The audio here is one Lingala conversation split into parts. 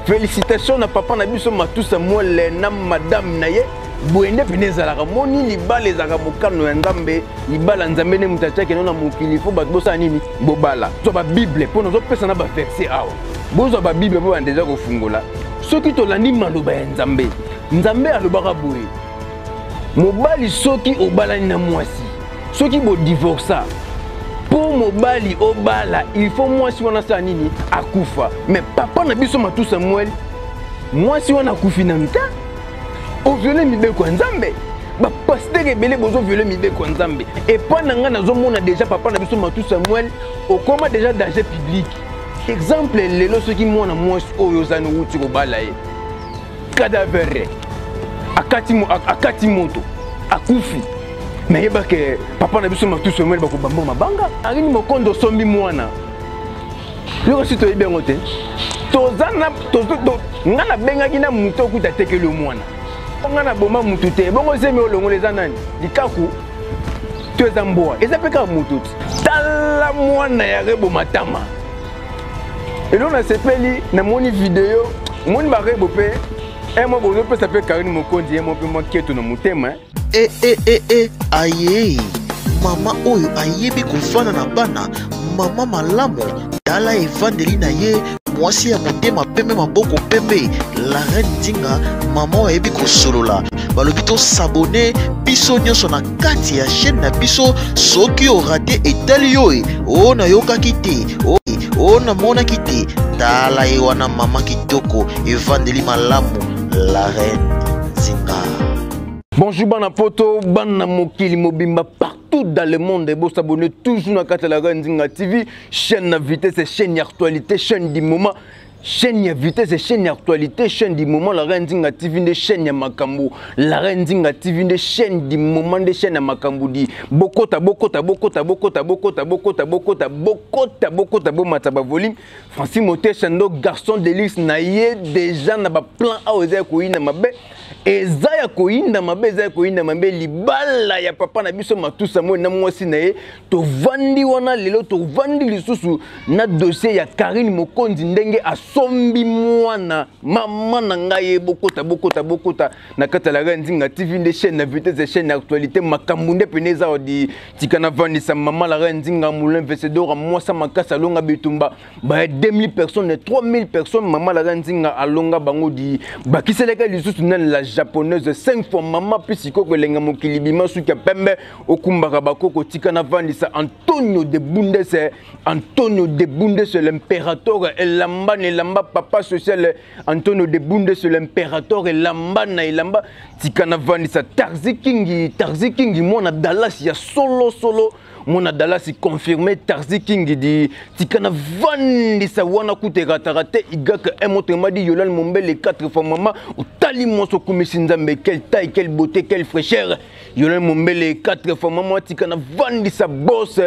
félicitations na papa na biso Matou Samuel na madame na ye boende peneza la moni libala ezaka mokano ya Nzambe libala Nzambe ne mutachake na mokili fo bato bosa nini bobala to ba bible po nozo pesa na ba verset awa bozo ba bible bo bandeza ko fungola soki to landi maloba ya Nzambe Nzambe alobaka boye mobali soki obalani na mwasi soki bo divorça pour mobali obala il faut mwasi wana sa nini akufa mais papa na biso Matou Samuel mwasi wana akufi na mta o violé mibeko Nzambe ba pasteur ebele bozo violé mibeko Nzambe et pendant nga nazomona déjà papa na biso Matou Samuel au coma déjà danger public exemple lelo soki mwana mwasi oyo zanu wuti ko bala ye cadavre akati moto akufi mais yeba ke papa na biso Matou Samuel bako bambo mabanga arini mokondo sombi mwana yo si to ibengo te tozana ngana benga kina muto okuta tekeli mwana ngana boma mutu te bongo zemi olongola eza nani likaku to eza mboa eza peka mutu tala mwana ya rebo matama elo na sepeli na moni video moni ba rebo pe moi bozo pe ça fait Karine Mokondi moi pe moi keto na mutema aye mama oyo ayebi kofana na bana mama malamu dala evandeli na ye mwasi ya motema pembe maboko pembe la reine Nzinga mama oyo ayebi kosolola balobi to s'abonner biso nyonso na kati ya chaîne na biso soki orate etali yo o na yokaki te o na monaki te tala ye wana mama kitoko evandeli malamu la reine Nzinga. Bonjour bana poto bana mokili mobimba partout dans le monde et vous s'abonner toujours à la reine Nzinga TV chaîne à vitesse et chaîne actualité chaîne du moment chaîne à vitesse et chaîne actualité chaîne du moment la reine Nzinga TV de chaîne à Makambu la reine Nzinga TV de chaîne du moment de chaîne à Makambu di bokota bomata ba volume Francis Moté Chando garçon de luxe na ye déjà na ba plan a oser ko ina mabe ezaya ko inda mabe ezaya ko inda mabe libala ya papa na biso Matou Samuel na mwasi na ye to vandi wana lelo to vandi lisusu na dossier ya Karine Mokondi ndenge asombi mwana mama na ngai bokota na kata la reine Nzinga TV de chaîne na vitesse de chaîne actualité makambu peneza odi tikana vandi sa mama la reine Nzinga moulin vencedor mwasa makasa longa bitumba ba 2000 personnes 3000 personnes mama la reine Nzinga alonga bango di bakiseleka lisusu na la japonaise 5 fois maman puis koko lenga mokili bima suka pembe okumbaka bakoko tikana vandisa Antonio de Bundes l'impérateur elamba ne lamba papa social Antonio de Bundes l'impérateur elamba na elamba tikana vandisa Tarzi King mona Dallas ya solo mona Dallas confirmé Tarzi King di tikana vandisa wana kutera tarate igaka emote madi Yolal Mombe les 4 fois maman utali moso kumisi Nzambe quelle taille quelle beauté quelle fraîcheur Yolal Mombe les 4 fois maman tikana vandisa boss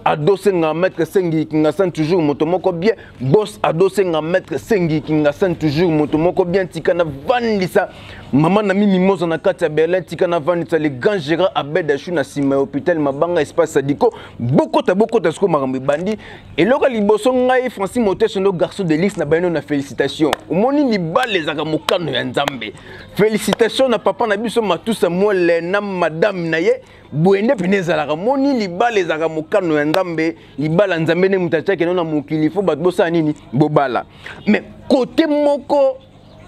adossé nga maître sengi kinga san toujours motomoko bien boss adossé nga maître sengi kinga san toujours motomoko bien tikana vandisa maman na mimi mozo na kati ya Berlin tikana vandisa le grand gérant Abed Achou na sima hôpital mabanga espace Sadiko bokota sko makambi bandi eloko liboso ngai Francis Moté Chando garçon de luxe na baino na félicitations omoni libala ezaka mokano ya Nzambe félicitations na papa na biso Matou Samuel na madame na ye boende peneza la moni libala ezaka mokano ya Nzambe libala Nzambe ne mutachake na mokili fo bato bosa nini bobala mais côté moko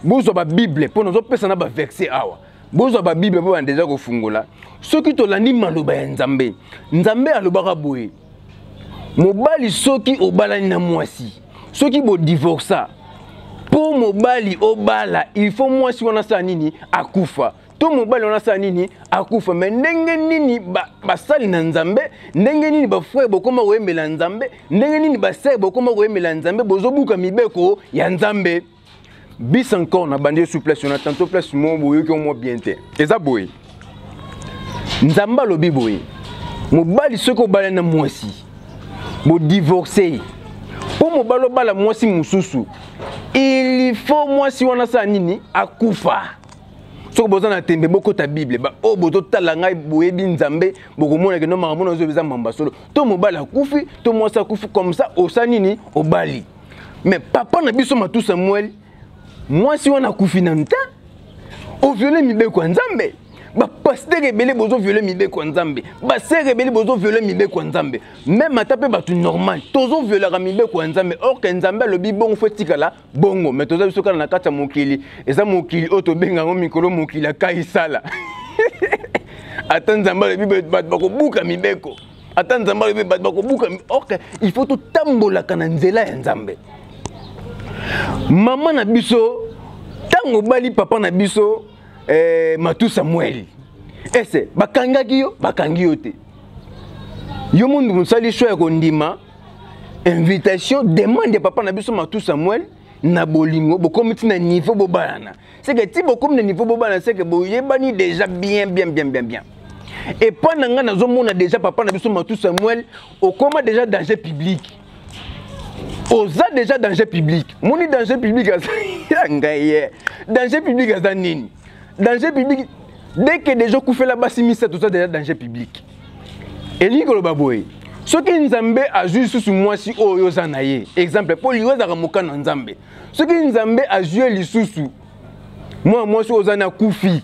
bozo ba bible po nozo pesa na ba verset awa bozo ba bible bo déjà ko fungola soki to landi maloba ya Nzambe alobaka boye mobali soki obalani na mwasi soki bo divorça pour mobali obala il faut mwasi wana sa nini akufa to mobali wana sa nini akufa mais ndenge nini basali na Nzambe ndenge nini ba frère bokoma koyembela Nzambe ndenge nini ba sœur bokoma koyembela Nzambe bozobuka mibeko ya Nzambe bis encore na bandé souplesse on a tantôt place mo boyo ki mo bien te eza boy Nzamba lobi boy mobali soko bala na mwasi bo divorcer pour mobalo bala mwasi mususu il faut mwasi wana sa nini akufa soko bozana tembe boko ta bible ba o boto tala ngai boyebi Nzambe bokomona ke no makamona zo beza mamba solo to mobali akufi to mwasi akufi comme ça o sa nini obali mais papa na biso Matou Samuel moi si on a kufinanta au violer mibeko nzambe ba pasteur rebelle bozo violer mibeko nzambe ba sœur rebelle bozo violer mibeko nzambe même atape batu normal tozo violer mibeko nzambe or que nzambe le bibon faut la bongo mais tozo biso kala na kata mokili eza mokili oto benga ngo mikolo mokili akaisala ata nzambe le bibo bat bako buka mibeko ata nzambe le bibo bat bako buka or que il faut to tambola kana nzela ya nzambe maman na biso tango bali papa na biso Matou Samuel ese bakangaki yo te yo mundu musali choix ko ndima invitation demande papa na biso Matou Samuel na bolingo bokomiti na niveau bobalana c'est que ti bokom na niveau bobalana c'est que boyebani déjà bien et pendant nga nazomona déjà papa na biso Matou Samuel okoma déjà danger public oza déjà danger public moni danger public ngaye danger public azanini danger public dès que des gens fait la bas c'est tout ça déjà danger public et likolo baboy ce qui nzambe a juste sur moi si oyo zanaye exemple pour liwa za moka na nzambe ce qui nzambe a joué lisusu moi si ozana kufi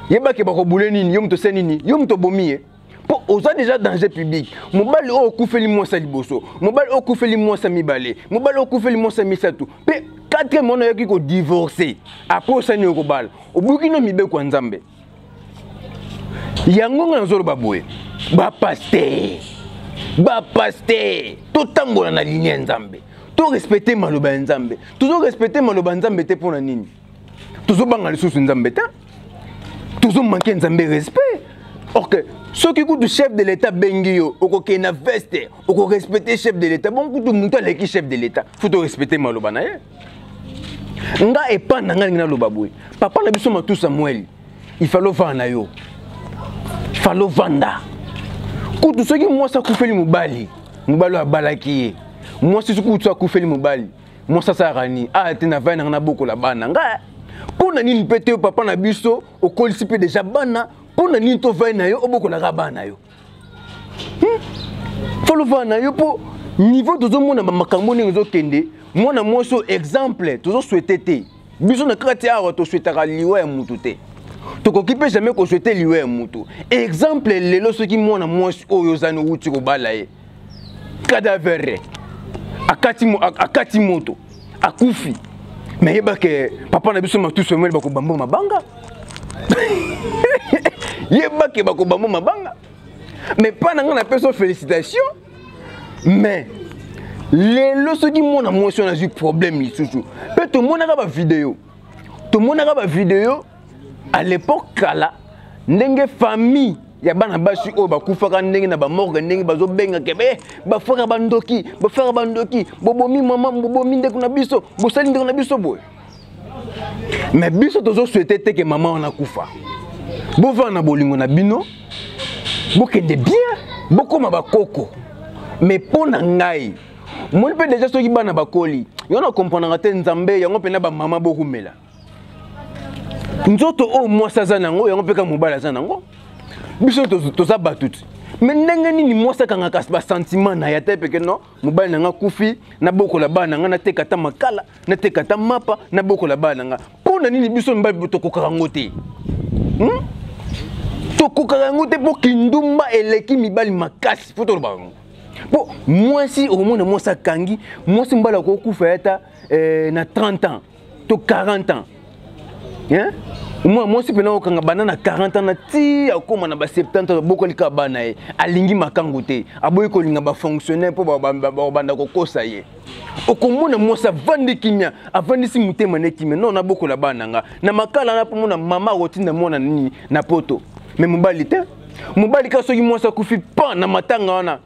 yeba ke bako buleni ni yo mto senini yo mto bomie pour oza déjà danger public mobali o kufeli moi sa liboso mobali o kufeli moi sa mibale mobali o kufeli moi sa misatu pe 4 mois yoki ko divorcer après ça ni ko bal obukino mibe kwa nzambe yango nga nzolo baboye ba pasteur to tambola na ligne nzambe to respecter maloba nzambe toujours respecter maloba nzambe te pona nini toujours banga lisusu nzambe ta toujours manquer nzambe respect ok ceux qui coûtent chef de l'état bengio oko kena veste oko respecter chef de l'état bon kutu muto leki chef de l'état faut to respecter maloba na ye nga epa na nga ngina loba boy papa na biso Matou Samuel il fallait vanda yo fallait vanda kutu soki moi sa kufeli mobali abalaki moi si kutu sa kufeli mobali moi sa sarani a te na vana na boko la bana nga pona nini pete papa na biso okolisi pe déjà bana pona nini to vana yo oboko la bana yo fallait vanda yo po niveau tozo mona makambo ni zo kende mona moso exemple tozo souhaiter biso na kati awa to souhaitera liwa ya mutu te to kokipe jamais ko souhaiter liwa ya mutu exemple lelo soki mona moso oyo zano wuti ko balaye cadavre akati moto akufi mais yeba ke papa na biso Matou Samuel bako bambo mabanga yeba ke bako bambo mabanga mais pas na ngana peso félicitations mais lelo soki mona motion na ju problème lisusu pe to monaka ba vidéo à l'époque kala ndenge famille ya bana basi o bakufaka ndenge na ba morgue ndenge bazo benga kebe ba faka bandoki bobomi mama bobomi ndeko na biso bosali ndeko na biso boy mais biso tozo souhaiter te que maman on a kufa bova na bolingo na bino bokende bien bokoma bakoko mais pona ngai mon pe déjà soki bana bakoli yo na comprendre te nzambe yango pena ba mama bokumela nzoto o moi saza nango yango pe ka mobala za nango biso to za batuti mais ndenge nini moi sa kanga kas ba sentiment na ya te pe que non mobala nanga kufi na bokola bana nga na tekata makala na tekata mapa na bokola bana nga pona nini biso mbabi to kokaka ngote to kokaka ngote po kindumba eleki mibali makasi foto bango. Bon, moi si au moins moi ça kangi, moi si mbala ko kufa na 30 ans, to 40 ans. Hein? Moi si pena okanga banana 40 ans na ti akoma na ba 70 ans boko lika bana e alingi makango te. Aboyi ko linga ba fonctionnaire po ba banda ko kosa ye. Okomona moi ça vandi kimia, avandi si mutema ne kimia. Non na boko la bana nga. Na makala na po mona mama rotina mona ni na poto. Mais mobali te. Mobali ka soki moi ça kufi pa na matanga wana.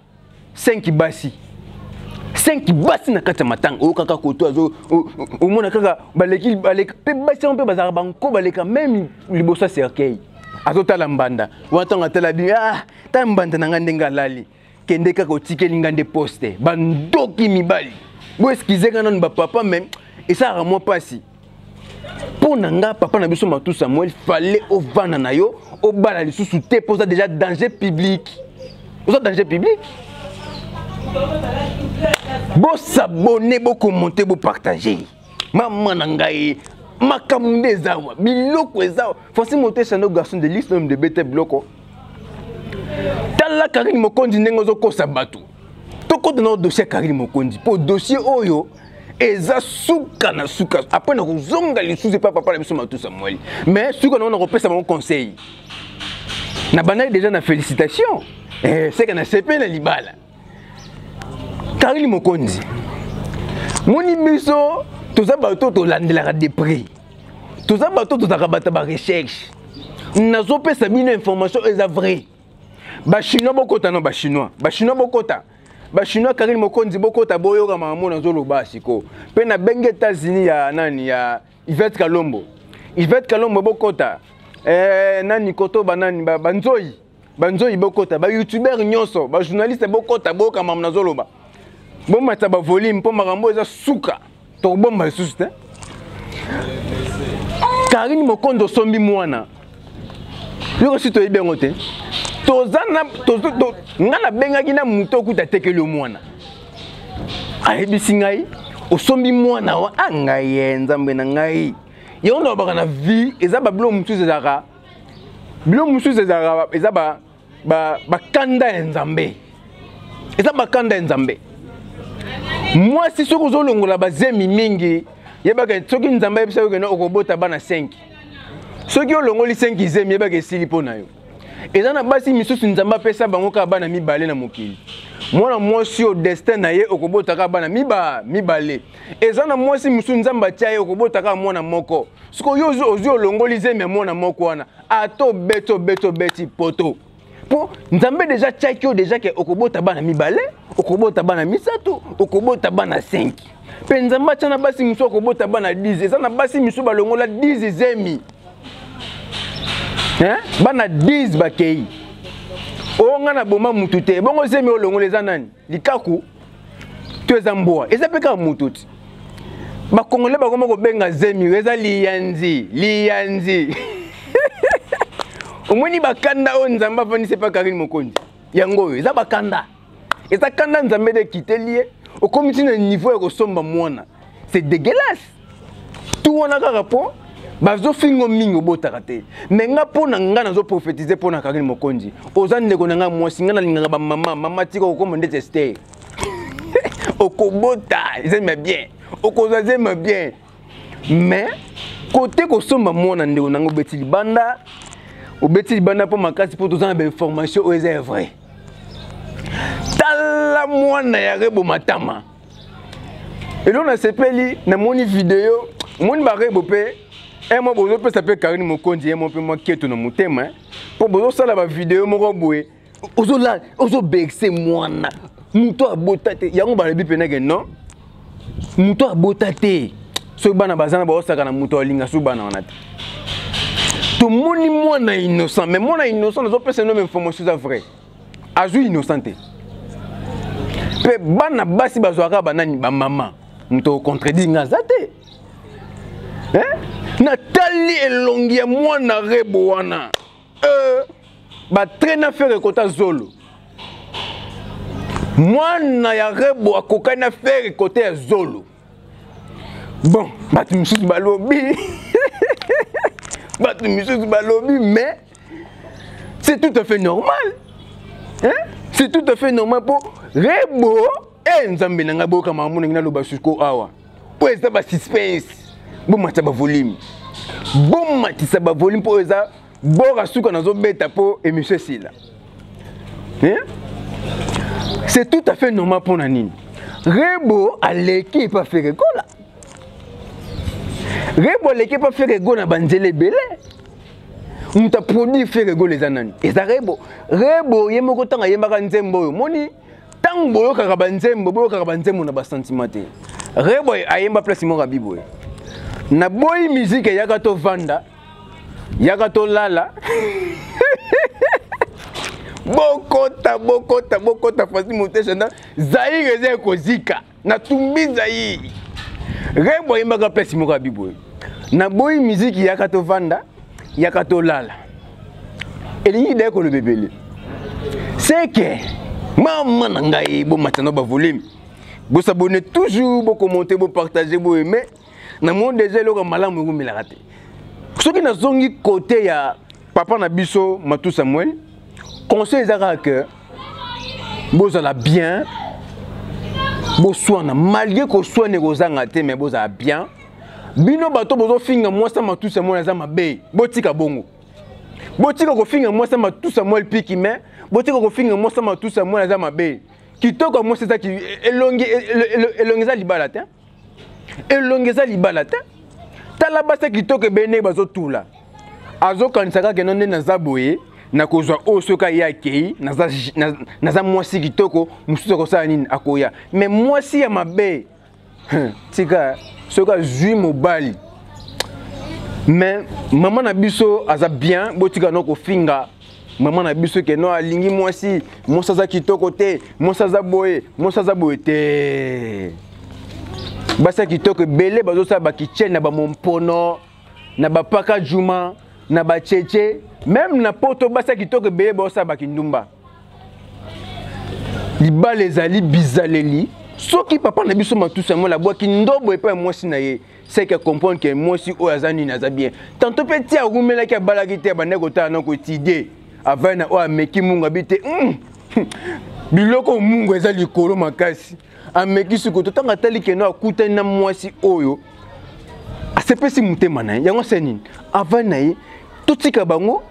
5 basi na kata matanga o kaka koto azo o mona kaka baleki pe basi on pe bazara banko baleka même libosa cercueil azo tala mbanda watanga tala bi ta mbanda na ndenga lali kende kaka otikeli ngande poste bandoki mibali bo excusez kana ba papa même et ça rend moi pasi pona nga papa na biso Matou Samuel fallait au vana na yo au bala lisusu te posa déjà danger public Bo s'abonner, bo commenter, bo partager. Maman nangaye Makamunde ezawa, biloko ezawa. Forcément moté chano garçon de liste de bête bloko. Tala Karine Mokonzi nengozo kosa batu. Toko de notre dossier Karine Mokonzi. Pour dossier oyo eza suka na suka. Après na kozonga li sous pas papa la biso matu Samuel. Mais suka na on repère mon conseil. Na banai déjà na félicitations. C'est que na CP na libala. Karine Mokonzi. Moni biso toza bato to landela des prix. Toza bato to zakabata ba recherche. Nazo pesa bino information eza vrai. Ba chinois bokota no ba chinois bokota. Ba chinois Karine Mokonzi bokota boyoka mamu na zolo ba siko. Pe na bengue États-Unis ya nani ya Yvette Kalombo. Yvette Kalombo bokota. Nani koto banani banzoi bokota. Ba youtubeur nyonso, ba journaliste bokota boka mamu na zolo ba. Bon mata ba volume po makambo eza suka. To bomba susu te. Karine Mokonzi sombi mwana. Yo si to ibengo te. Tozana ngana benga kina muto kuta tekeli mwana. Ayebisi ngai osombi mwana wa ngai nzambe na ngai. Yo ndo baka na vie eza ba bilo mutu ezaka. Bilo mutu ezaka eza ba kanda nzambe. Eza ba kanda nzambe. Moi si soko zolongola bazemi mingi yebaka soki nzambe yebisa yo kena okobota bana 5. Soki olongoli 5 zemi yebaka esili pona yo. Eza na basi misusu nzamba pesa bango ka bana mibale na mokili. Mwana mwasi o destin na ye okobota ka bana mibale. Eza na mwasi misusu nzamba tia ye okobota ka mwana moko. Siko yo ozi olongoli zemi ya mwana moko wana. Ato beti poto. Po nzambe déjà tchaki o déjà ke okobota bana mibale, okobota bana misato, okobota bana 5. Pe nzamba tchana basi misusu okobota bana 10. Eza na basi misusu balongola 10 zemi. Bana 10 bakei. Onga na boma mutu te. Bongo zemi olongo leza nani? Likaku. Tu eza mboa. Eza peka mututi. Ba Congolais ba koma ko benga zemi, eza liyanzi. Omoni bakanda o nzamba fani c'est pas Karine Mokonzi. Yango eza bakanda. Eza kanda nzambe de kitelie. Au comité na niveau ya kosomba mwana. C'est dégueulasse. Tout on a ka rapport. Bazo fingo mingo botaka te. Mais nga pona nga nazo prophétiser pona Karine Mokonzi. Oza ndeko nga mwasi nga na linga ba mama tika okoma ndete stay. Okobota, j'aime bien. Okoza j'aime bien. Mais côté ko somba mona ndeko nango beti libanda. O beti libanda po makasi po tozana ba information o est vrai. Tala mwana ya rebo matama. Et là on a sepeli na moni vidéo, moni ba rebo pe. Et moi, je peux s'appeler Karine Mokonzi, moi, je suis un peu de pour vous faire la vidéo, je suis vexé, moi. Mouto a botate. Il y a un peu de non? Mouto a botate. Ce ban a bazan, a mouto a linga sous ban. Tout le monde est innocent, mais moi, innocent, les autres personnes n'ont information vraie. Azu innocenté. Pe ban a basi bazouaka banani ba maman. Mouto contredit ngazate. Nathalie elongi ya mwana rebo wana ba traîna faire kota zolo mwana ya rebo akokana faire côté ya zolo bon batu misusu balobi mais c'est tout à fait normal c'est tout à fait normal pour rebo nzambe nanga boka mamu ngina loba suko awa po eza ba suspense bon matcha ba volume pour eza bora suka nazo beta po émission sila. C'est tout à fait normal pour Nanine. Rebo à l'équipe pas faire gola. Rebo à l'équipe pas faire gola na banzele belé. On t'a produit faire gola les anani. Et ça rebo yemoko tanga yembaka nzembo yo. Moni tango yo kaka banzembo na ba sentiment te. Rebo ayemba place mo rabibo. Na boy musique yaka to vanda yaka to lala bokota fasi muteshana zaire ze kozika na tumbi zaire rebo yembaka place moka biboy na boy musique yaka to vanda yaka to lala elingi de ko le bébé c'est que maman ngai bo matano ba volume bo s'abonner toujours bo commenter bo partager bo aimer. na mo déjà eloko malamu ekomela te soki nazongi côté ya papa na biso Matou Samuel conseil ezaka que bozala bien boswana malgré ko soane kozanga te mais bozala bien bino bato bozo finga mwasa Matou Samuel aza mabe botika bongo botika ko finga mwasa Matou Samuel piki mais botika ko finga mwasa Matou Samuel aza mabe kitoko mwasa za ki elongeza libala te elongeza libala te tala basa kitoko bene bazo tula azo kanisaka ke nonde na zaboye na kozwa osoka ya kei naza mwasi kitoko mususu ko sa nini akoya mais mwasi ya mabe tika soka zui mobali mais maman na biso aza bien botika no ko finga maman na biso ke no alingi mwasi mosaza kitoko te mosaza boye te basa kitoko belé bazo sa ba kitchen na ba mompono na ba paka juma na ba cheche même na poto basa kitoko belé bazo sa ba kindumba libala ezali bizaleli soki papa na biso Matou Samuel la boki ndobo epa mwasi na ye c'est que comprendre que mwasi o azani na za bien tantôt petit arumela ki balaki te bandeko ta na ko tidé avant na o ameki munga bite biloko mungu ezali kolo makasi ameki suko totanga tali ke no akuta na mwasi oyo asepesi mutema na yango senini avant na ye totika bango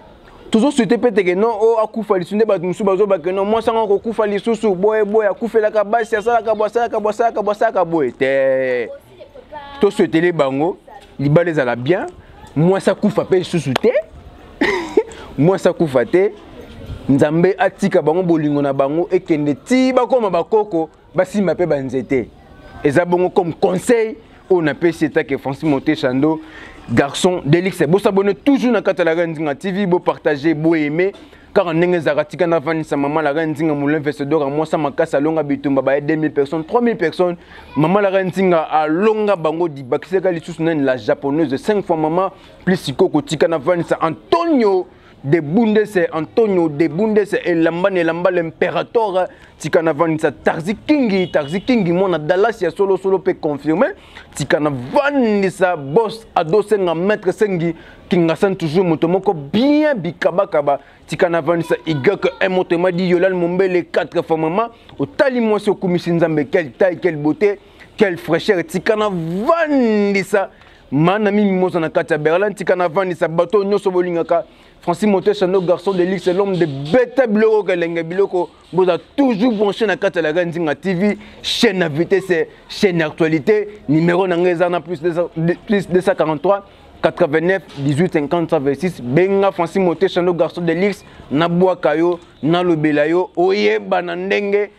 toujours souhaiter peut-être que non o akufa lisunde ba musu bazo ba que non moi sanga ko kufa lisusu boye akufela ka basi asala ka bosa boye te to souhaiter les bango libale za la bien moi ça kufa pe lisusu te moi ça kufa te nzambe atika bango bolingo na bango ekende ti bakoma bakoko basima pe banzete eza bongo comme conseil on appelle c'est que Francis Monté Chando garçon d'élix bo s'abonner toujours na kata la Nzinga TV bo partager bo aimer car ndenge zaratika na vani sa maman la Nzinga moulin vesedor moi ça makasa longa bitumba ba 2000 personnes 3000 personnes maman la Nzinga a longa bango di bakiseka lisusu na la japonaise 5 fois maman plus sikoko tika na vani sa Antonio de Bundes Antonio de Bundes et lamba l'impérateur tikana vanisa Tarzi Kingi mona Dallas ya solo pe confirmé tikana vanisa boss adosé nga maître sengi kinga san toujours motomoko bien bikaba tikana vanisa igak un motema di yolal mombele 4 fois maman au tali moi so kumisi nzambe quelle taille quelle beauté quelle fraîcheur tikana vanisa mana mimi moza na kata Berlin tikana vanisa bateau nyoso bolingaka Francis Monté Chando garçon de l'X, c'est l'homme de bête biloko kelenge biloko vous a toujours branché na kata la Nzinga TV chaîne à vitesse chaîne actualité numéro nangezana plus 243 89 18 50 126 benga Francis Monté Chando garçon de l'X na boakayo na lobelayo oyeba na ndenge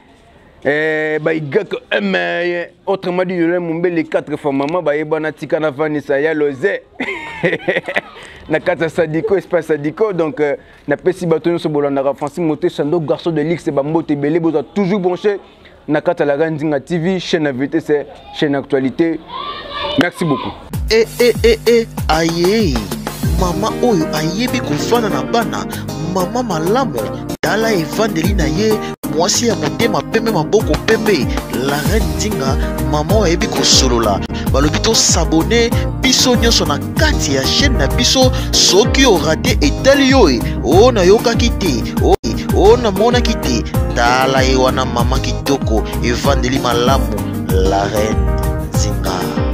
ba igak autrement dit le mombé les 4 fois maman ba yeba na tika na vanisa ya loze na kata sadiko espace sadiko donc na pesi batonyo so bolanda Francis Monté Chando garçon de l'X ba mbote belé boza toujours branché na kata la Nzinga TV chaîne à vitesse c'est chaîne actualité merci beaucoup aye mama oyo ayebi kofana na bana mama malamu tala evandeli na ye mwasi ya motema pembe maboko pembe la reine Nzinga mama oyo ayebi kosolola balobi to s'abonner biso nyonso na kati ya chaîne na biso soki orate etali yo o na yokaki te o na monaki te tala ye wana mama kitoko evandeli malamu la reine Nzinga.